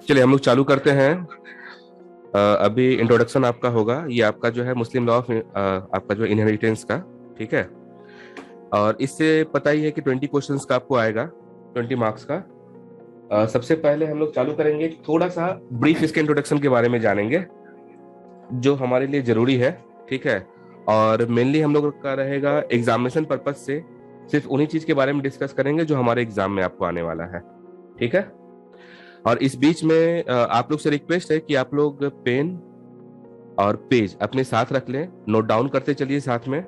चलिए हम लोग चालू करते हैं। अभी इंट्रोडक्शन आपका होगा, ये आपका जो है मुस्लिम लॉ ऑफ आपका जो इनहेरिटेंस का। ठीक है। और इससे पता ही है कि 20 क्वेश्चंस का आपको आएगा, 20 मार्क्स का। सबसे पहले हम लोग चालू करेंगे, थोड़ा सा ब्रीफ इसके इंट्रोडक्शन के बारे में जानेंगे जो हमारे लिए जरूरी है। ठीक है। और मेनली हम लोग का रहेगा एग्जामिनेशन पर्पज से, सिर्फ उन्हीं चीज के बारे में डिस्कस करेंगे जो हमारे एग्जाम में आपको आने वाला है। ठीक है। और इस बीच में आप लोग से रिक्वेस्ट है कि आप लोग पेन और पेज अपने साथ रख लें, नोट डाउन करते चलिए, साथ में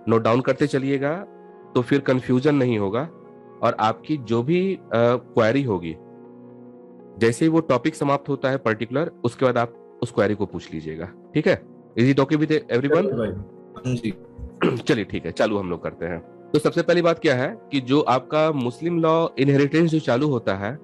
नोट डाउन करते चलिएगा, तो फिर कंफ्यूजन नहीं होगा। और आपकी जो भी क्वेरी होगी, जैसे ही वो टॉपिक समाप्त होता है पर्टिकुलर, उसके बाद आप उस क्वेरी को पूछ लीजिएगा। ठीक है। Is it okay with everyone? भाई। हाँ जी। चलिए ठीक है, चालू हम लोग करते हैं। तो सबसे पहली बात क्या है कि जो आपका मुस्लिम लॉ इनहेरिटेंस जो चालू होता है,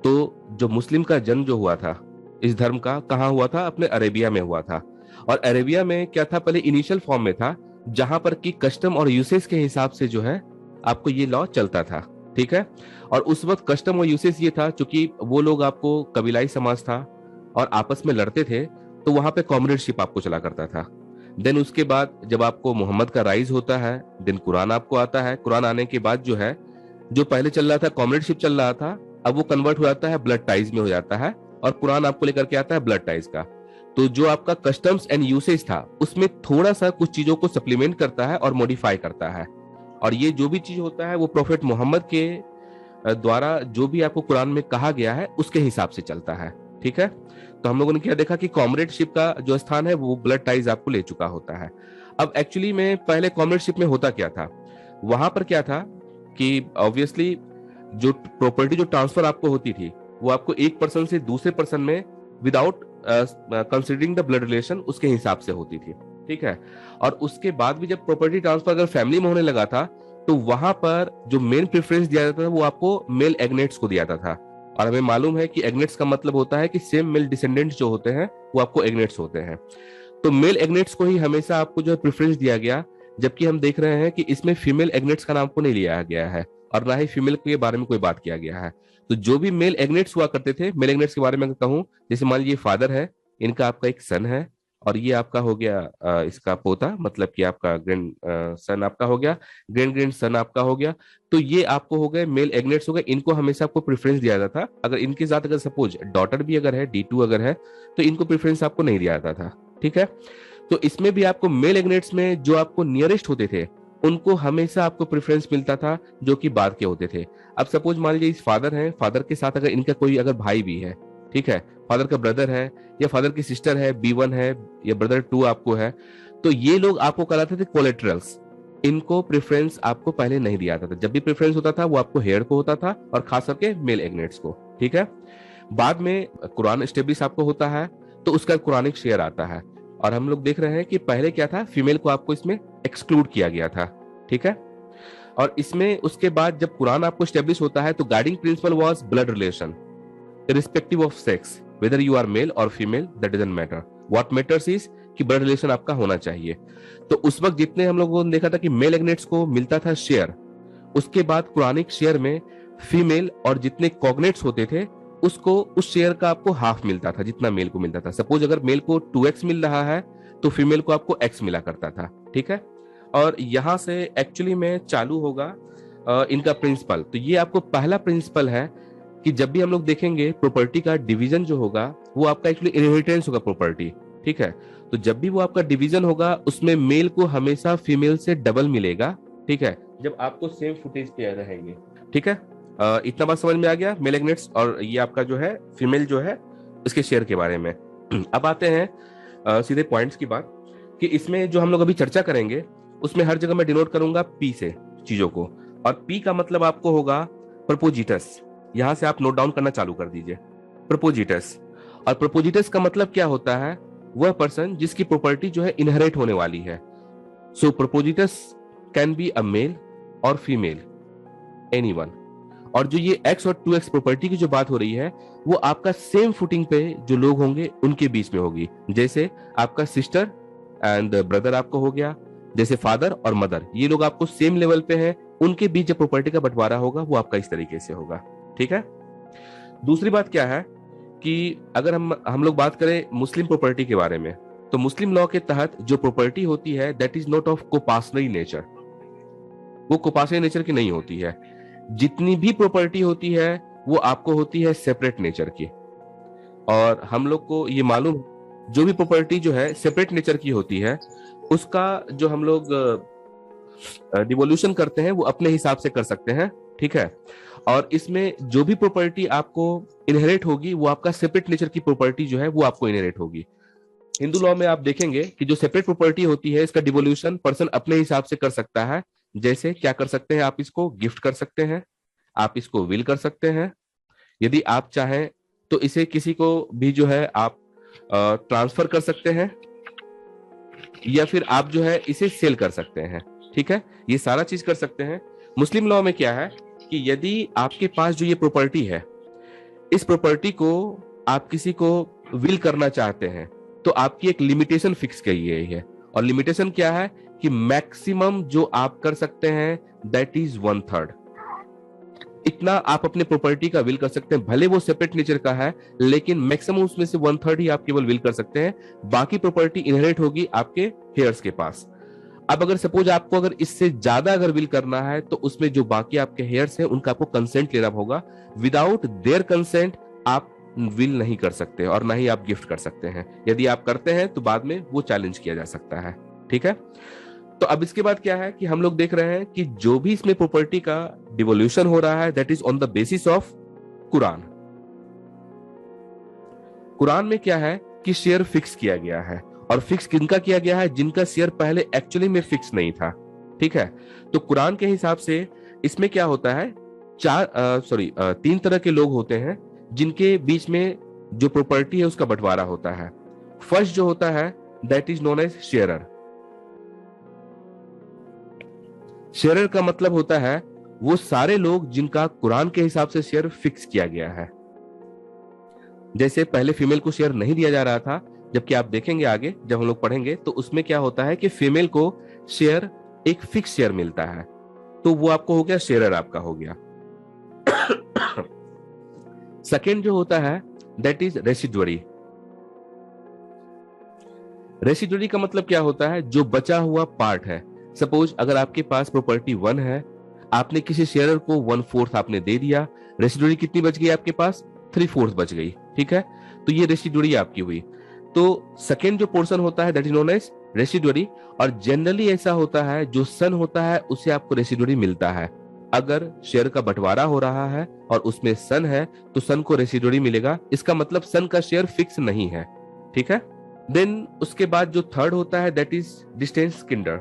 तो जो मुस्लिम का जन्म जो हुआ था इस धर्म का, कहाँ हुआ था? अपने अरेबिया में हुआ था। और अरेबिया में क्या था? पहले इनिशियल फॉर्म में था, जहां पर कि कस्टम और यूसेज के हिसाब से जो है आपको ये लॉ चलता था। ठीक है। और उस वक्त कस्टम और यूसेज ये था, चूंकि वो लोग आपको कबीलाई समाज था और आपस में लड़ते थे, तो वहां पे कॉमरेडशिप आपको चला करता था। देन उसके बाद जब आपको मोहम्मद का राइज होता है, देन कुरान आपको आता है। कुरान आने के बाद जो है, जो पहले चल रहा था कॉमरेडशिप चल रहा था, अब वो कन्वर्ट हो जाता है ब्लड टाइज में हो जाता है, और कुरान आपको लेकर के आता है ब्लड टाइज का। तो जो आपका कस्टम्स एंड यूसेज था, उसमें थोड़ा सा कुछ चीजों को सप्लीमेंट करता है और मॉडिफाई करता है। और ये जो भी चीज होता है वो प्रोफेट मोहम्मद के द्वारा जो भी आपको कुरान में कहा गया है उसके हिसाब से चलता है। ठीक है। तो हम लोगों ने क्या देखा कि कॉमरेडशिप का जो स्थान है वो ब्लड टाइज आपको ले चुका होता है। अब एक्चुअली में पहले कॉमरेडशिप में होता क्या था? वहां पर क्या था कि ऑब्वियसली जो प्रॉपर्टी जो ट्रांसफर आपको होती थी, वो आपको एक पर्सन से दूसरे पर्सन में without considering the blood relation उसके हिसाब से होती थी। ठीक है। और उसके बाद भी जब प्रॉपर्टी ट्रांसफर अगर फैमिली में होने लगा था, तो वहां पर जो मेन प्रेफरेंस दिया जाता था वो आपको मेल एग्नेट्स को दिया जाता था। और हमें मालूम है कि एग्नेट्स का मतलब होता है कि सेम मेल डिसेंडेंट्स जो होते हैं वो आपको एग्नेट्स होते हैं। तो मेल एग्नेट्स को ही हमेशा आपको जो है प्रेफरेंस दिया गया, जबकि हम देख रहे हैं कि इसमें फीमेल एग्नेट्स का नाम को नहीं लिया गया है और ना ही फीमेल के बारे में कोई बात किया गया है। तो जो भी मेल एग्नेट्स हुआ करते थे, मेल एग्नेट्स के बारे में अगर कहूं, जैसे मान लीजिए फादर है, इनका आपका एक सन है, और ये आपका हो गया इसका पोता, मतलब कि आपका ग्रैंड सन आपका हो गया, ग्रैंड ग्रैंड सन आपका हो गया। तो ये आपको हो गए मेल एग्नेट्स हो गए, इनको हमेशा आपको प्रेफरेंस दिया जाता था। अगर इनके साथ अगर सपोज डॉटर भी अगर है, D2 अगर है, तो इनको प्रेफरेंस आपको नहीं दिया जाता था। ठीक है। तो इसमें भी आपको मेल एग्नेट्स में जो आपको नियरेस्ट होते थे, उनको हमेशा आपको प्रेफरेंस मिलता था, जो कि बाद के होते थे। अब सपोज मान लीजिए इस फादर है, फादर के साथ अगर इनका कोई अगर भाई भी है, ठीक है, फादर का ब्रदर है या फादर की सिस्टर है, B1 है या ब्रदर 2 आपको है, तो ये लोग आपको कहलाते थे कोलेटरल्स। इनको प्रेफरेंस आपको पहले नहीं दिया जाता था। जब भी प्रेफरेंस होता था वो आपको हेयर को होता था, और खास करके मेल एग्नेट्स को। ठीक है। बाद में कुरान एस्टेब्लिश आपको होता है, तो उसका कुरानिक शेयर आता है। और हम लोग देख रहे हैं कि पहले क्या था, फीमेल को आपको इसमें एक्सक्लूड किया गया था। ठीक है। और इसमें उसके बाद जब कुरान आपको स्टेब्लिश होता है, तो guiding principle was blood relation irrespective of sex, whether you are male और female, that doesn't matter, what matters is कि ब्लड रिलेशन आपका होना चाहिए। तो उस वक्त जितने हम लोगों ने देखा था कि मेल एग्नेट्स को मिलता था शेयर, उसके बाद कुरानिक शेयर में फीमेल और जितने कॉग्नेट्स होते थे उसको उस शेयर का आपको हाफ मिलता था, जितना मेल को मिलता था। सपोज अगर मेल को 2x मिल रहा है, तो फीमेल को आपको x मिला करता था। ठीक है। और यहां से एक्चुअली में चालू होगा इनका प्रिंसिपल। तो ये आपको पहला प्रिंसिपल है कि जब भी हम लोग देखेंगे प्रॉपर्टी का डिवीजन जो होगा, वो आपका एक्चुअली इनहेरिटेंस होगा प्रॉपर्टी। ठीक है। तो जब भी वो आपका डिवीजन होगा, उसमें मेल को हमेशा फीमेल से डबल मिलेगा। ठीक है। जब आपको सेम फुटेज पे रहेंगे। ठीक है। इतना बात समझ में आ गया मेल एग्नेट्स और ये आपका जो है फीमेल जो है इसके शेयर के बारे में। अब आते हैं सीधे पॉइंट्स की बात, कि इसमें जो हम लोग अभी चर्चा करेंगे उसमें हर जगह मैं डिनोट करूंगा पी से चीजों को, और पी का मतलब आपको होगा प्रपोजिटस। यहां से आप नोट डाउन करना चालू कर दीजिए, प्रपोजिटस। और प्रपोजिटस का मतलब क्या होता है? वह पर्सन जिसकी प्रॉपर्टी जो है इनहेरिट होने वाली है। सो प्रपोजिटस कैन बी अ मेल और फीमेल, एनीवन। और जो ये x और 2x प्रॉपर्टी की जो बात हो रही है, वो आपका सेम फुटिंग पे जो लोग होंगे उनके बीच में होगी। जैसे आपका सिस्टर एंड ब्रदर आपको हो गया, जैसे फादर और मदर, ये लोग आपको सेम लेवल पे हैं, उनके बीच जो प्रॉपर्टी का बंटवारा होगा वो आपका इस तरीके से होगा। ठीक है। दूसरी बात क्या है कि अगर हम लोग बात करें मुस्लिम प्रॉपर्टी के बारे में, तो मुस्लिम लॉ के तहत जो प्रॉपर्टी होती है that is not of coparcenary nature, वो कोपासनरी नेचर की नहीं होती है। जितनी भी प्रॉपर्टी होती है वो आपको होती है सेपरेट नेचर की। और हम लोग को ये मालूम, जो भी प्रॉपर्टी जो है सेपरेट नेचर की होती है उसका जो हम लोग डिवोल्यूशन करते हैं वो अपने हिसाब से कर सकते हैं, ठीक है। और इसमें जो भी प्रॉपर्टी आपको इनहेरिट होगी वो आपका सेपरेट नेचर की प्रॉपर्टी जो है वो आपको इनहेरिट होगी। हिंदू लॉ में आप देखेंगे कि जो सेपरेट प्रॉपर्टी होती है इसका डिवोल्यूशन पर्सन अपने हिसाब से कर सकता है। जैसे क्या कर सकते हैं, आप इसको गिफ्ट कर सकते हैं, आप इसको विल कर सकते हैं, यदि आप चाहें तो इसे किसी को भी जो है आप ट्रांसफर कर सकते हैं, या फिर आप जो है इसे सेल कर सकते हैं, ठीक है। ये सारा चीज कर सकते हैं। मुस्लिम लॉ में क्या है कि यदि आपके पास जो ये प्रॉपर्टी है, इस प्रॉपर्टी को आप किसी को विल करना चाहते हैं तो आपकी एक लिमिटेशन फिक्स की गई है। और लिमिटेशन क्या है कि मैक्सिमम जो आप कर सकते हैं दैट इज 1/3। इतना आप अपने प्रॉपर्टी का विल कर सकते हैं, भले वो सेपरेट नेचर का है, लेकिन मैक्सिमम उसमें से 1/3 ही आप केवल विल कर सकते हैं। बाकी प्रॉपर्टी इनहेरिट होगी आपके हेयर्स के पास। अब अगर सपोज आपको अगर इससे ज्यादा अगर विल करना है तो उसमें जो बाकी आपके हेयर्स हैं उनका आपको कंसेंट लेना होगा। विदाउट देयर कंसेंट आप विल नहीं कर सकते और ना ही आप गिफ्ट कर सकते हैं। यदि आप करते हैं तो बाद में वो चैलेंज किया जा सकता है, ठीक है। तो अब इसके बाद क्या है कि हम लोग देख रहे हैं कि जो भी इसमें प्रॉपर्टी का डिवोल्यूशन हो रहा है that is on the basis of Quran. Quran में क्या है कि शेयर फिक्स किया गया है, और फिक्स किनका किया गया है, जिनका शेयर पहले एक्चुअली में फिक्स नहीं था, ठीक है। तो कुरान के हिसाब से इसमें क्या होता है, तीन तरह के लोग होते हैं जिनके बीच में जो प्रॉपर्टी है उसका बंटवारा होता है। फर्स्ट जो होता है दैट इज नोन एज शेयरर। शेयरर का मतलब होता है वो सारे लोग जिनका कुरान के हिसाब से शेयर फिक्स किया गया है। जैसे पहले फीमेल को शेयर नहीं दिया जा रहा था, जबकि आप देखेंगे आगे जब हम लोग पढ़ेंगे तो उसमें क्या होता है कि फीमेल को शेयर एक फिक्स शेयर मिलता है, तो वो आपको हो गया शेयरर, आपका हो गया। सेकेंड जो होता है दैट इज रेसिडुअरी। रेसिडुअरी का मतलब क्या होता है, जो बचा हुआ पार्ट है। सपोज अगर आपके पास प्रॉपर्टी 1 है, आपने किसी शेयरर को 1/4 आपने दे दिया, रेसिडुअरी कितनी बच गई आपके पास, 3/4 बच गई, ठीक है। तो ये रेसिडुअरी आपकी हुई। तो सेकेंड जो पोर्शन होता है that is known as residuary. और जनरली ऐसा होता है जो सन होता है उसे आपको रेसिडुअरी मिलता है। अगर शेयर का बंटवारा हो रहा है और उसमें सन है तो सन को रेसिडुअरी मिलेगा। इसका मतलब सन का शेयर फिक्स नहीं है, ठीक है। देन उसके बाद जो थर्ड होता है that is distance Kinder.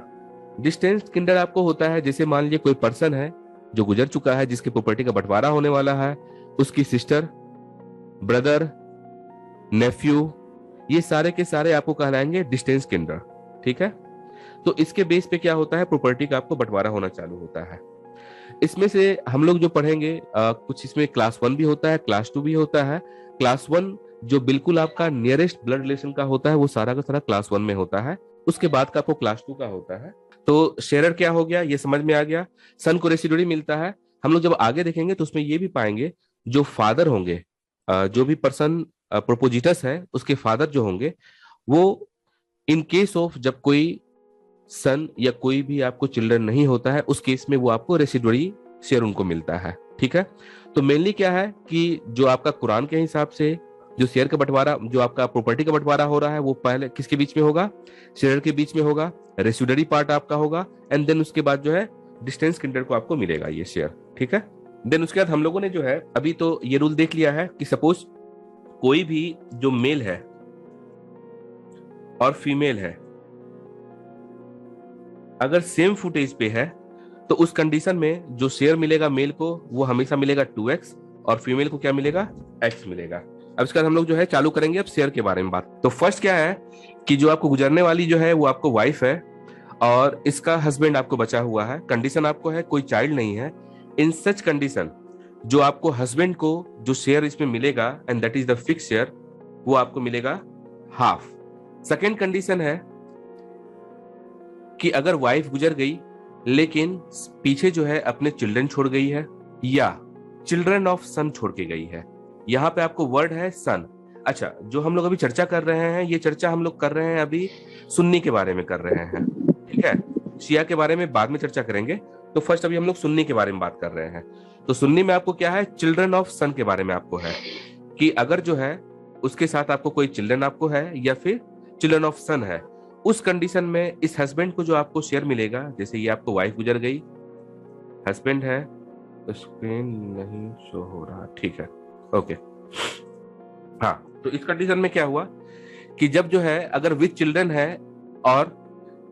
Distance Kinder आपको होता है, जैसे मान लीजिए कोई पर्सन है जो गुजर चुका है, जिसके प्रॉपर्टी का बंटवारा होने वाला है, उसकी सिस्टर, ब्रदर, नेफ्यू, ये सारे के सारे आपको कहलाएंगे डिस्टेंस किंडर, ठीक है। तो इसके बेस पे क्या होता है, प्रॉपर्टी का आपको बंटवारा होना चालू होता है। इसमें से हम लोग जो पढ़ेंगे कुछ इसमें क्लास 1 भी होता है, क्लास 2 भी होता है। क्लास 1 जो बिल्कुल आपका नियरेस्ट ब्लड रिलेशन का होता है वो सारा का सारा क्लास 1 में होता है। उसके बाद का आपको क्लास 2 का होता है। तो शेयरर क्या हो गया ये समझ में आ गया। सन को रेसिडुअरी मिलता है। हम लोग जब आगे देखेंगे तो उसमें ये भी पाएंगे जो फादर होंगे, जो भी पर्सन प्रोपोजिटस है उसके फादर जो होंगे, वो इन केस ऑफ जब कोई सन या कोई भी आपको चिल्ड्रन नहीं होता है उस केस में वो आपको रेसिडुअरी शेयर उनको मिलता है, ठीक है। तो मेनली क्या है कि जो आपका कुरान के हिसाब से जो शेयर का बंटवारा, जो आपका प्रॉपर्टी का बंटवारा हो रहा है वो पहले किसके बीच में होगा, शेयर के बीच में होगा, रेसिडुअरी पार्ट आपका होगा, एंड देन उसके बाद जो है डिस्टेंस किंडर को आपको मिलेगा ये शेयर, ठीक है। देन उसके बाद हम लोगों ने जो है अभी तो ये रूल देख लिया है कि सपोज कोई भी जो मेल है और फीमेल है अगर सेम फुटेज पे है तो उस कंडीशन में जो शेयर मिलेगा मेल को वो हमेशा मिलेगा 2x और फीमेल को क्या मिलेगा, x मिलेगा। अब इसके बाद हम लोग जो है चालू करेंगे अब शेयर के बारे में बात। तो फर्स्ट क्या है कि जो आपको गुजरने वाली जो है वो आपको वाइफ है और इसका हस्बैंड आपको बचा हुआ है। कंडीशन आपको है कोई चाइल्ड नहीं है। इन सच कंडीशन जो आपको हस्बैंड को जो शेयर इसमें मिलेगा and that is the fix share, वो आपको मिलेगा हाफ। सेकेंड कंडीशन है कि अगर वाइफ गुजर गई लेकिन पीछे जो है अपने चिल्ड्रन छोड़ गई है या चिल्ड्रन ऑफ सन छोड़ के गई है। यहाँ पे आपको वर्ड है सन, अच्छा, जो हम लोग अभी चर्चा कर रहे हैं, ये चर्चा हम लोग कर रहे हैं अभी सुन्नी के बारे में कर रहे हैं, ठीक है। शिया के बारे में बाद में चर्चा करेंगे। तो फर्स्ट अभी हम लोग सुन्नी के बारे में बात कर रहे हैं। तो सुन्नी में आपको क्या है, चिल्ड्रन ऑफ सन के बारे में आपको है कि अगर जो है उसके साथ आपको कोई चिल्ड्रन आपको है या फिर चिल्ड्रन ऑफ सन है, उस कंडीशन में इस हस्बैंड को जो आपको शेयर मिलेगा, जैसे ये आपको वाइफ गुजर गई, हस्बैंड है, स्क्रीन नहीं शो हो रहा, ठीक है, ओके। हाँ, तो इस कंडीशन में क्या हुआ कि जब जो है अगर विथ चिल्ड्रन है और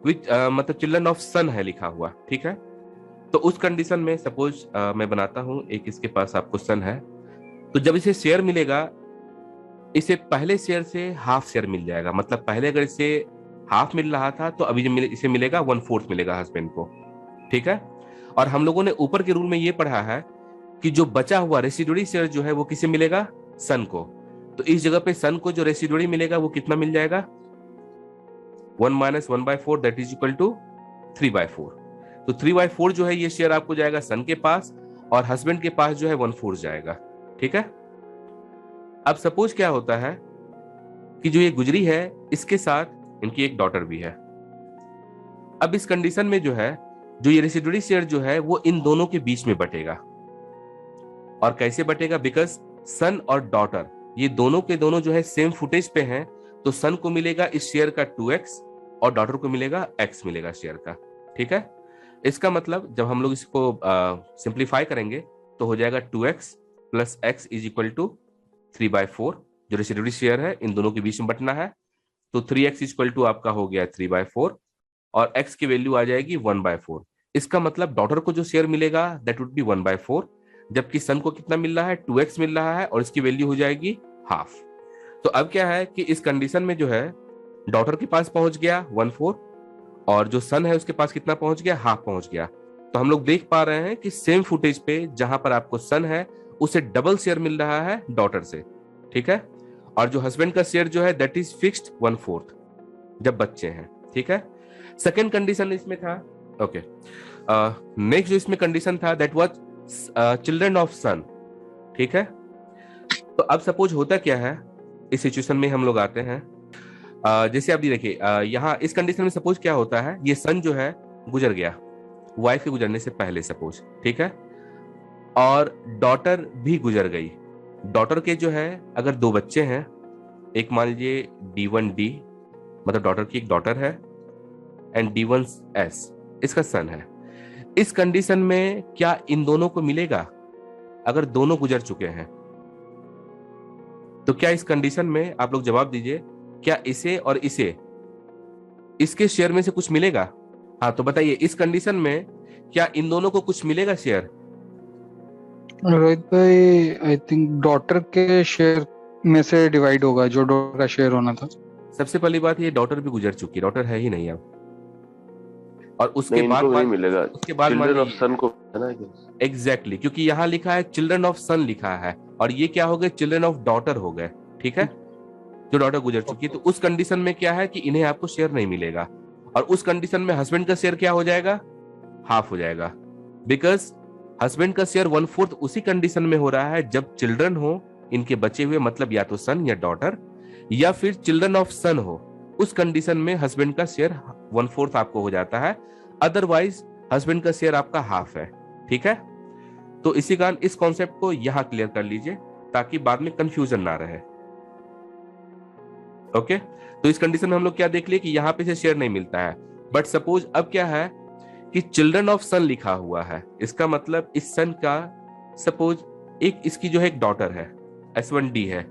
विथ मतलब चिल्ड्रन ऑफ सन है लिखा हुआ, ठीक है, तो उस कंडीशन में सपोज मैं बनाता हूं एक, इसके पास आपको सन है, तो जब इसे शेयर मिलेगा, इसे पहले शेयर से हाफ शेयर मिल जाएगा। मतलब पहले अगर इसे हाफ मिल रहा था तो अभी इसे मिलेगा 1/4 मिलेगा हस्बैंड को, ठीक है। और हम लोगों ने ऊपर के रूल में ये पढ़ा है कि जो बचा हुआ रेसिडुअरी शेयर जो है वो किसे मिलेगा, सन को। तो इस जगह पे सन को जो रेसिडुअरी मिलेगा वो कितना मिल जाएगा, 1 - 1/4 दैट इज इक्वल टू 3/4। तो 3/4 जो है ये शेयर आपको जाएगा सन के पास, और हस्बैंड के पास जो है 1/4 जाएगा, ठीक है। अब सपोज क्या होता है कि जो ये गुजरी है इसके साथ इनकी एक डॉटर भी है। अब इस कंडीशन में जो है जो ये रेसिडुअरी शेयर जो है वो इन दोनों के बीच में बटेगा। और कैसे बटेगा, बिकॉज सन और डॉटर ये दोनों के दोनों जो है सेम फुटेज पे हैं, तो सन को मिलेगा इस शेयर का 2x और डॉटर को मिलेगा x मिलेगा शेयर का, ठीक है। इसका मतलब जब हम लोग इसको सिंप्लीफाई करेंगे तो हो जाएगा 2x + x is equal to 3/4। जो रेसिडुअरी शेयर है इन दोनों के बीच में बटना है, तो 3x इक्वल टू आपका हो गया 3/4 और x की वैल्यू आ जाएगी 1/4। इसका मतलब डॉटर को जो शेयर मिलेगा दैट वुड बी 1/4, जबकि सन को कितना मिल रहा है, 2x मिल रहा है, और इसकी वैल्यू हो जाएगी हाफ। तो अब क्या है कि इस कंडीशन में जो है डॉटर के पास पहुंच गया 1/4 और जो सन है उसके पास कितना पहुंच गया, हाफ पहुंच गया। तो हम लोग देख पा रहे हैं कि सेम फुटेज पे जहां पर आपको सन है उसे डबल शेयर मिल रहा है डॉटर से, ठीक है। और जो हस्बैंड का शेयर जो है दैट इज फिक्स्ड 1/4 जब बच्चे हैं, ठीक है। सेकेंड कंडीशन इसमें था, ओके। नेक्स्ट जो इसमें कंडीशन था दैट वाज चिल्ड्रन ऑफ सन, ठीक है। तो अब सपोज होता क्या है, इस सिचुएशन में हम लोग आते हैं, जैसे आप ये देखिए, यहाँ इस कंडीशन में सपोज क्या होता है, ये सन जो है गुजर गया वाइफ के गुजरने से पहले सपोज, ठीक है, और डॉटर भी गुजर गई। डॉटर के जो है अगर दो बच्चे हैं, एक मान लीजिए D1D, मतलब डॉटर की एक डॉटर है, एंड D1S इसका सन है। इस कंडीशन में क्या इन दोनों को मिलेगा, अगर दोनों गुजर चुके हैं तो क्या इस कंडीशन में आप लोग जवाब दीजिए, क्या इसे और इसे इसके शेयर में से कुछ मिलेगा? हाँ, तो बताइए इस कंडीशन में क्या इन दोनों को कुछ मिलेगा शेयर? रोहित भाई, आई थिंक डॉटर के शेयर में से डिवाइड होगा, जो डॉटर का शेयर होना था। सबसे पहली बात, ये डॉटर भी गुजर चुकी है, डॉटर है ही नहीं अब। और उसके नहीं, बाद इनको नहीं मिलेगा, उसके बाद चिल्ड्रन ऑफ सन को है ना। एग्जैक्टली, क्योंकि यहाँ लिखा है चिल्ड्रन ऑफ सन लिखा है, और ये क्या हो गए, चिल्ड्रन ऑफ डॉटर हो गए, ठीक है, जो डॉटर गुजर चुकी है। तो उस कंडीशन में क्या है कि इन्हें आपको शेयर नहीं मिलेगा, और उस कंडीशन में हस्बैंड का शेयर क्या हो जाएगा, हाफ हो जाएगा, बिकॉज हस्बैंड का शेयर 1/4 उसी कंडीशन में हो रहा है जब चिल्ड्रन हो इनके बचे हुए, मतलब या तो सन या डॉटर, या फिर चिल्ड्रन ऑफ सन हो, उस कंडीशन में हस्बैंड का शेयर 1/4 आपको हो जाता है, अदरवाइज हस्बैंड का शेयर आपका हाफ है, ठीक है। तो इसी कारण इस कॉन्सेप्ट को यहां क्लियर कर लीजिए ताकि बाद में कंफ्यूजन ना रहे, ओके। तो इस कंडीशन में हम लोग क्या देख लिए कि यहाँ पे से शेयर नहीं मिलता है, बट सपोज अब क्या है कि चिल्ड्रन ऑफ सन लिखा हुआ है, इसका मतलब इस सन का सपोज एक इसकी जो है एक डॉटर है S1D है,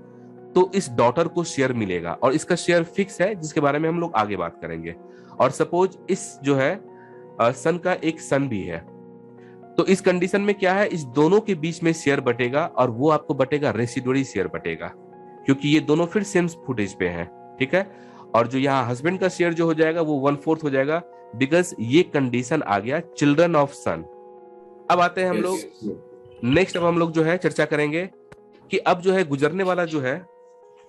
तो इस डॉटर को शेयर मिलेगा, और इसका शेयर फिक्स है जिसके बारे में हम लोग आगे बात करेंगे। और सपोज इस जो है सन का एक सन भी है, तो इस कंडीशन में क्या है, इस दोनों के बीच में शेयर बटेगा, और वो आपको बटेगा रेसिडुअरी शेयर बटेगा, क्योंकि ये दोनों फिर सेम फुटेज पे हैं, ठीक है। और जो यहाँ हस्बैंड का शेयर जो हो जाएगा वो 1/4 हो जाएगा, बिकॉज ये कंडीशन आ गया चिल्ड्रन ऑफ सन। अब आते हैं हम लोग नेक्स्ट, अब हम लोग जो है चर्चा करेंगे कि अब जो है गुजरने वाला जो है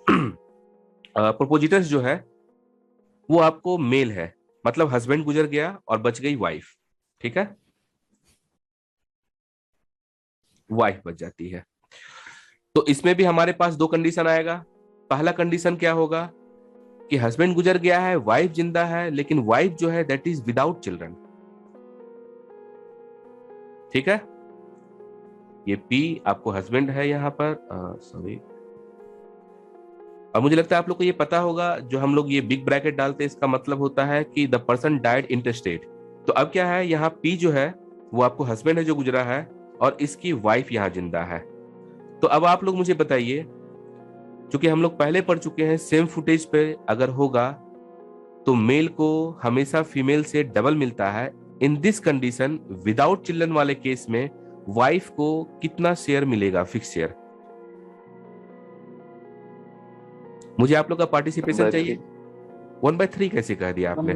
प्रोपोजिटर्स जो है वो आपको मेल है, मतलब हस्बैंड गुजर गया और बच गई वाइफ, ठीक है, वाइफ बच जाती है। तो इसमें भी हमारे पास दो कंडीशन आएगा, पहला कंडीशन क्या होगा कि हस्बैंड गुजर गया है, वाइफ जिंदा है, लेकिन वाइफ जो है दैट इज विदाउट चिल्ड्रन। ठीक है, ये पी आपको हस्बैंड है यहाँ पर, सॉरी। और मुझे लगता है आप लोग को ये पता होगा, जो हम लोग ये बिग ब्रैकेट डालते हैं इसका मतलब होता है कि द पर्सन डाइड इंटरस्टेट। तो अब क्या है, यहाँ पी जो है वो आपको हस्बैंड है जो गुजरा है, और इसकी वाइफ यहाँ जिंदा है। तो अब आप लोग मुझे बताइए, क्योंकि हम लोग पहले पढ़ चुके हैं सेम फुटेज पे अगर होगा तो मेल को हमेशा फीमेल से डबल मिलता है। In this condition without children वाले केस में वाइफ को कितना शेयर मिलेगा, फिक्स शेयर? मुझे आप लोग का पार्टिसिपेशन चाहिए। 1/3 कैसे कह दिया आपने?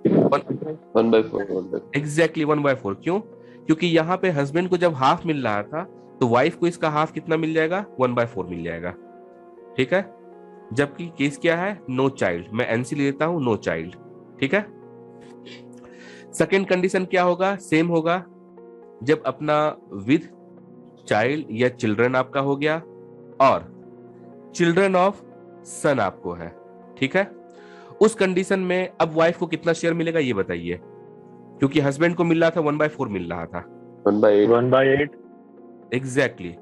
1/4 एग्जैक्टली 1/4। क्यों? क्योंकि यहाँ पे हस्बैंड को जब हाफ मिल रहा था तो वाइफ को इसका हाफ कितना मिल जाएगा? 1/4 मिल जाएगा। ठीक है, जबकि केस क्या है? No child. मैं एनसी लेता हूं, नो चाइल्ड। ठीक है। सेकेंड कंडीशन क्या होगा? सेम होगा, जब अपना विद चाइल्ड या चिल्ड्रन आपका हो गया और चिल्ड्रन ऑफ सन आपको है। ठीक है, उस कंडीशन में अब वाइफ को कितना शेयर मिलेगा ये बताइए, क्योंकि हस्बैंड को मिल रहा था 1/4 मिल रहा था। 1/8 एग्जैक्टली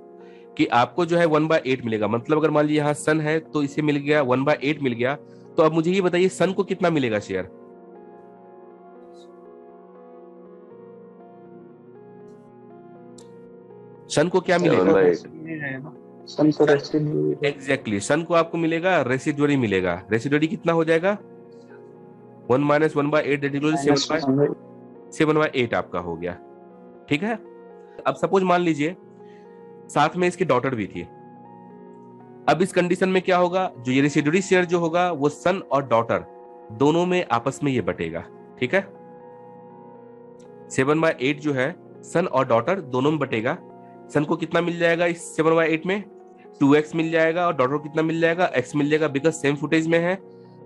कि आपको जो है 1/8 मिलेगा। मतलब अगर मान लीजिए यहाँ सन है तो इसे मिल गया 1/8 मिल गया। तो अब मुझे ये बताइए सन को कितना मिलेगा शेयर? सन को क्या मिलेगा? एग्जैक्टली सन को आपको मिलेगा रेसिडुअरी मिलेगा। रेसिडुअरी कितना हो जाएगा? 1 - 1/8 7/8 आपका हो गया। ठीक है। अब सपोज मान लीजिए साथ में इसकी डॉटर भी थी। अब इस कंडीशन में क्या होगा, जो ये रेसिडुअरी शेयर जो होगा वो सन और डॉटर दोनों में आपस में ये बटेगा। ठीक है, 7/8 जो है सन और डॉटर दोनों में बटेगा। सन को कितना मिल जाएगा इस 7/8 में? 2x मिल जाएगा, और डॉटर को कितना मिल जाएगा? x मिल जाएगा, बिकॉज सेम फुटेज में है।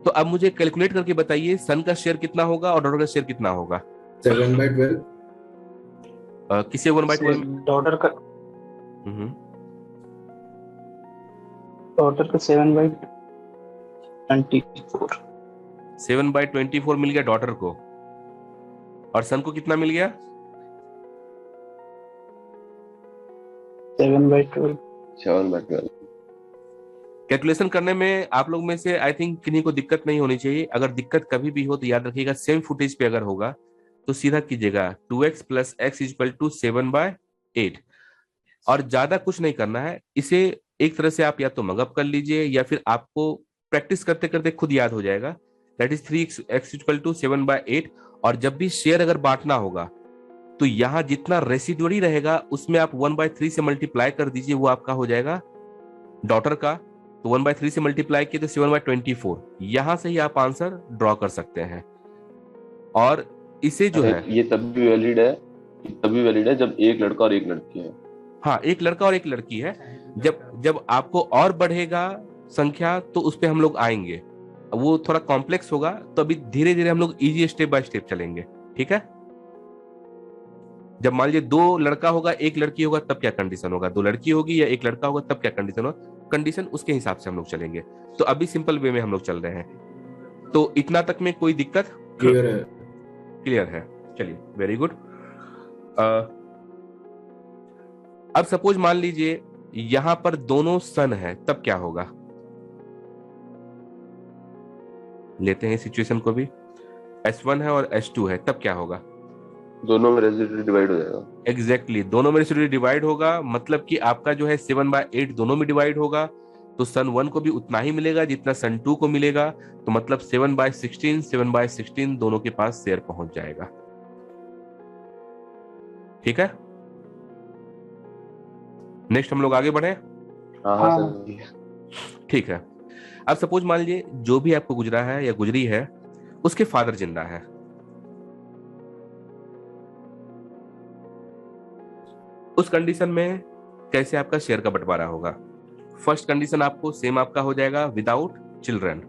तो अब मुझे कैलकुलेट करके बताइए सन का शेयर कितना होगा और डॉटर का शेयर कितना होगा? 7/12 किसे 1/12? डॉटर का हम्म, 7/24 7/24 मिल गया डॉटर को, और सन को कितना मिल गया? 7/12 कैलकुलेशन करने में आप लोग में से आई थिंक किन्हीं को दिक्कत नहीं होनी चाहिए। अगर दिक्कत कभी भी हो तो याद रखिएगा सेम फुटेज पे अगर होगा तो सीधा कीजिएगा 2x + x = 7/8, और ज्यादा कुछ नहीं करना है। इसे एक तरह से आप या तो मगअप कर लीजिए या फिर आपको प्रैक्टिस करते करते खुद याद हो जाएगा। That is 3x = 7/8। और जब भी शेयर अगर बांटना होगा तो यहाँ जितना रेसिडुअरी रहेगा उसमें आप 1/3 से मल्टीप्लाई कर दीजिए, वो आपका हो जाएगा डॉटर का। तो 1/3 से मल्टीप्लाई किए तो 7/24। यहां से ही आप आंसर ड्रॉ कर सकते हैं। और इसे जो है ये तब भी वैलिड है जब एक लड़का और एक लड़की है। हाँ, एक लड़का और एक लड़की है। जब आपको और बढ़ेगा संख्या तो उस पर हम लोग आएंगे, वो थोड़ा कॉम्प्लेक्स होगा। तो अभी धीरे धीरे हम लोग इजी स्टेप बाय स्टेप चलेंगे। ठीक है, जब मान लीजिए 2 लड़का होगा 1 लड़की होगा तब क्या कंडीशन होगा, 2 लड़की होगी या 1 लड़का होगा तब क्या कंडीशन होगा, कंडीशन उसके हिसाब से हम लोग चलेंगे। तो अभी सिंपल वे में हम लोग चल रहे हैं। तो इतना तक में कोई दिक्कत? क्लियर है। चलिए, वेरी गुड। अब सपोज मान लीजिए यहां पर दोनों सन है, तब क्या होगा? लेते हैं सिचुएशन को भी। S1 है और S2 है, तब क्या होगा? दोनों में रेसिडुअरी डिवाइड हो जाएगा। एग्जैक्टली दोनों में रेसिडुअरी डिवाइड होगा। मतलब कि आपका जो है 7/8 दोनों में डिवाइड होगा, तो सन 1 को भी उतना ही मिलेगा जितना सन 2 को मिलेगा। तो मतलब 7/16 दोनों के पास शेयर पहुंच जाएगा। ठीक है, नेक्स्ट हम लोग आगे बढ़े। हाँ। ठीक है, अब सपोज मान लीजिए जो भी आपको गुजरा है या गुजरी है उसके फादर जिंदा है। उस कंडीशन में कैसे आपका शेयर का बंटवारा होगा? फर्स्ट कंडीशन आपको सेम आपका हो जाएगा विदाउट चिल्ड्रन।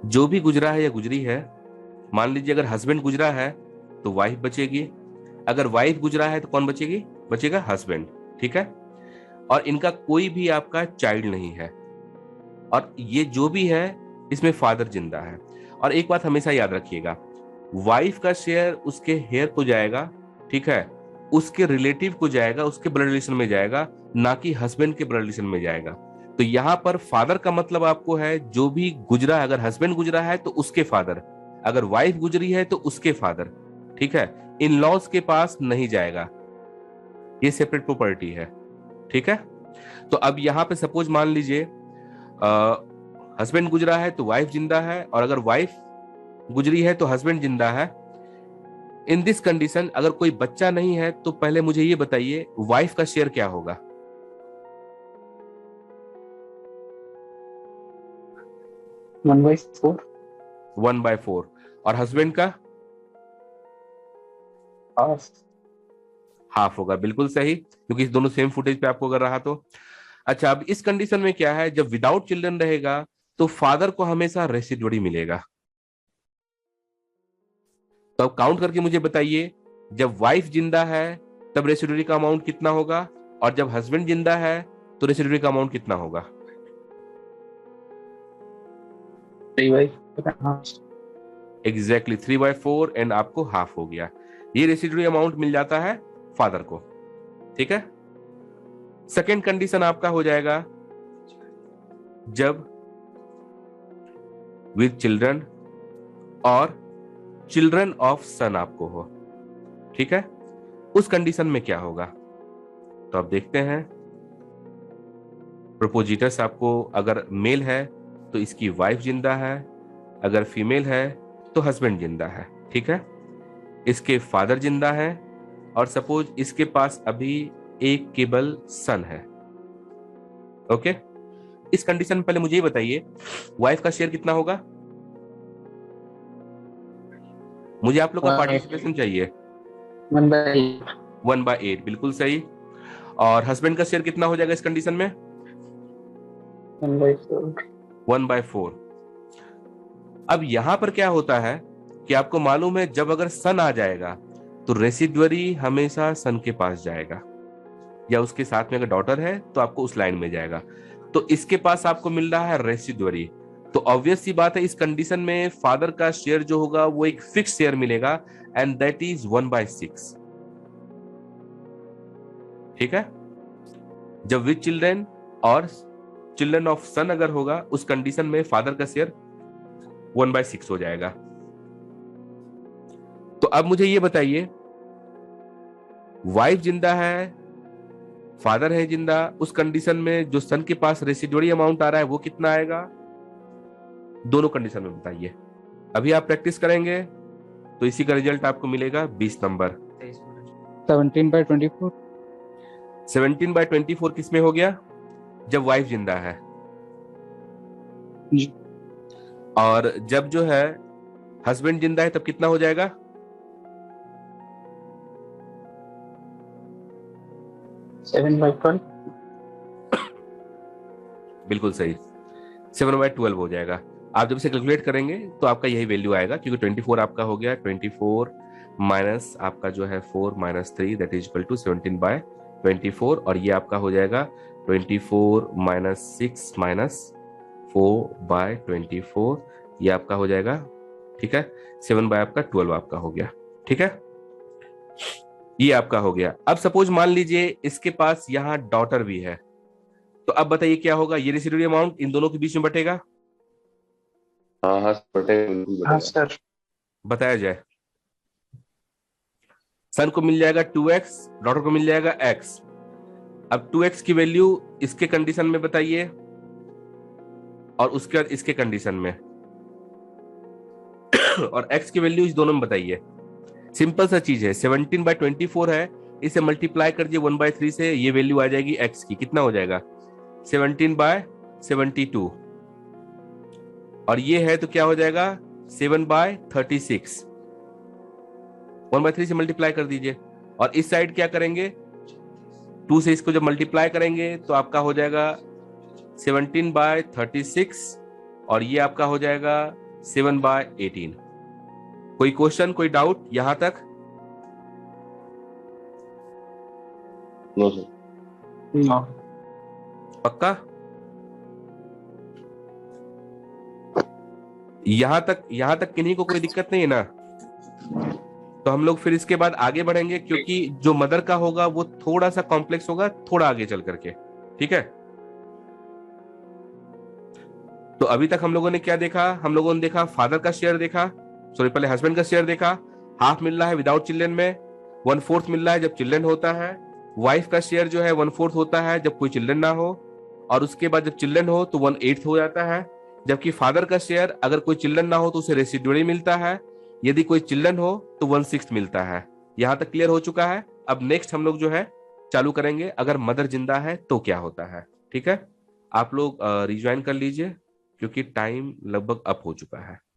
जो भी गुजरा है या गुजरी है, मान लीजिए अगर हस्बैंड गुजरा है तो वाइफ बचेगी, अगर वाइफ गुजरा है तो कौन बचेगी? बचेगा हस्बैंड। ठीक है, और इनका कोई भी आपका चाइल्ड नहीं है, और ये जो भी है इसमें फादर जिंदा है। और एक बात हमेशा याद रखिएगा, वाइफ का शेयर उसके हेयर को जाएगा, ठीक है, उसके रिलेटिव को जाएगा, उसके ब्लड रिलेशन में जाएगा, ना कि हस्बैंड के ब्लड रिलेशन में जाएगा। तो यहाँ पर फादर का मतलब आपको है जो भी गुजरा है, अगर हस्बैंड गुजरा है तो उसके फादर, अगर वाइफ गुजरी है तो उसके फादर, ठीक है, इन लॉज के पास नहीं जाएगा, ये सेपरेट प्रॉपर्टी है, ठीक है। तो अब यहाँ पे सपोज मान लीजिए हस्बैंड गुजरा है तो वाइफ जिंदा है, और अगर वाइफ गुजरी है तो हस्बैंड जिंदा है। इन दिस कंडीशन अगर कोई बच्चा नहीं है तो पहले मुझे ये बताइए वाइफ का शेयर क्या होगा? 1/4 1/4। और हस्बैंड का हाफ। हाफ होगा, बिल्कुल सही, क्योंकि दोनों सेम फुटेज पे आपको अगर रहा तो। अच्छा, अब इस कंडीशन में क्या है, जब विदाउट चिल्ड्रन रहेगा तो फादर को हमेशा रेसिड्यूअरी मिलेगा। तो अब काउंट करके मुझे बताइए, जब वाइफ जिंदा है तब रेसिड्यूअरी का अमाउंट कितना होगा, और जब हस्बैंड जिंदा है तो रेसिड्यूअरी का अमाउंट कितना होगा? 3/4 एग्जैक्टली 3/4 एंड आपको हाफ हो गया। ये रेसिड्यूअरी अमाउंट मिल जाता है फादर को, ठीक है। सेकेंड कंडीशन आपका हो जाएगा जब विद चिल्ड्रन और चिल्ड्रन ऑफ सन आपको हो, ठीक है। उस कंडीशन में क्या होगा, तो आप देखते हैं प्रोपोजिटर्स आपको अगर मेल है तो इसकी वाइफ जिंदा है, अगर फीमेल है तो हस्बैंड जिंदा है, ठीक है। इसके फादर जिंदा है, और सपोज इसके पास अभी एक केवल सन है, ओके। इस कंडीशन में पहले मुझे ये बताइए वाइफ का शेयर कितना होगा? मुझे आप लोग का पार्टिसिपेशन चाहिए। 1/8 1/8 बिल्कुल सही। और हस्बैंड का शेयर कितना हो जाएगा इस कंडीशन में? 1/4 1/4। अब यहां पर क्या होता है कि आपको मालूम है जब अगर सन आ जाएगा तो रेसिड्यूअरी हमेशा सन के पास जाएगा, या उसके साथ में अगर डॉटर है तो आपको उस लाइन में जाएगा। तो इसके पास आपको मिल रहा है रेसिड्यूअरी, तो ऑब्वियस सी बात है इस कंडीशन में फादर का शेयर जो होगा वो एक फिक्स शेयर मिलेगा, एंड दैट इज 1/6, ठीक है। जब विद चिल्ड्रन और चिल्ड्रन ऑफ सन अगर होगा उस कंडीशन में फादर का शेयर 1/6 हो जाएगा। तो अब मुझे ये बताइए वाइफ जिंदा है, फादर है जिंदा, उस कंडीशन में जो सन के पास रेसिड्यूअरी अमाउंट आ रहा है वो कितना आएगा? दोनों कंडीशन में बताइए। अभी आप प्रैक्टिस करेंगे तो इसी का रिजल्ट आपको मिलेगा 20 नंबर। 17/24 17/24 किस में हो गया? जब वाइफ जिंदा है। जी। और जब जो है हस्बैंड जिंदा है तब कितना हो जाएगा? 7/12 बिल्कुल सही, 7/12 हो जाएगा। आप जब इसे कैलकुलेट करेंगे तो आपका यही वैल्यू आएगा, क्योंकि 24 आपका हो गया, 24 माइनस आपका जो है 4 - 3 दैट इज इक्वल टू 17/24, और ये आपका हो जाएगा 24 - 6 - 4/24, ये आपका हो जाएगा, ठीक है। 7/12 आपका हो गया, ठीक है। ये आपका हो गया। अब सपोज मान लीजिए इसके पास यहाँ डॉटर भी है, तो अब बताइए क्या होगा? ये रेसिड्यूअरी अमाउंट इन दोनों के बीच में बटेगा? हाँ हाँ बिल्कुल हाँ बटेगा। सर। बताया जाए। सन को मिल जाएगा 2x, डॉटर को मिल जाएगा x। अब 2x की वैल्यू इसके कंडीशन में बताइए, और उसके बाद इसके कंडीशन में, और x की वैल्यू इस दोनों में बताइए। सिंपल सा चीज है, 17/24 है, इसे मल्टीप्लाई कर दिए 1/3 से, ये वैल्यू आ जाएगी x की, कितना हो जाएगा? 17/72, और ये है तो क्या हो जाएगा? 7/36। 1/3 से मल्टीप्लाई कर दीजिए, और इस साइड क्या करेंगे? 2 से इसको जब मल्टीप्लाई करेंगे तो आपका हो जाएगा 17/36, और ये आपका हो जाएगा 7/18। कोई क्वेश्चन, कोई डाउट यहां तक? No sir. नो। पक्का? यहां तक किन्हीं को कोई दिक्कत नहीं है ना? तो हम लोग फिर इसके बाद आगे बढ़ेंगे, क्योंकि जो मदर का होगा वो थोड़ा सा कॉम्प्लेक्स होगा, थोड़ा आगे चल करके। ठीक है? तो अभी तक हम लोगों ने क्या देखा? हम लोगों ने देखा फादर का शेयर देखा, सॉरी पहले हस्बैंड का शेयर देखा, हाफ मिल रहा है विदाउट चिल्ड्रन में, 1/4 मिल रहा है जब चिल्ड्रन होता है। वाइफ का शेयर जो है 1/4 होता है जब कोई चिल्ड्रन ना हो, और उसके बाद जब चिल्ड्रन हो तो 1/8 हो जाता है। जबकि फादर का शेयर अगर कोई चिल्ड्रन ना हो तो उसे रेसिडुअली मिलता है, यदि कोई चिल्ड्रन हो तो 1/6 मिलता है। यहां तक क्लियर हो चुका है? अब नेक्स्ट हम लोग जो है चालू करेंगे, अगर मदर जिंदा है तो क्या होता है। ठीक है? आप लोग रिज्वाइन कर लीजिए, क्योंकि टाइम लगभग अप हो चुका है।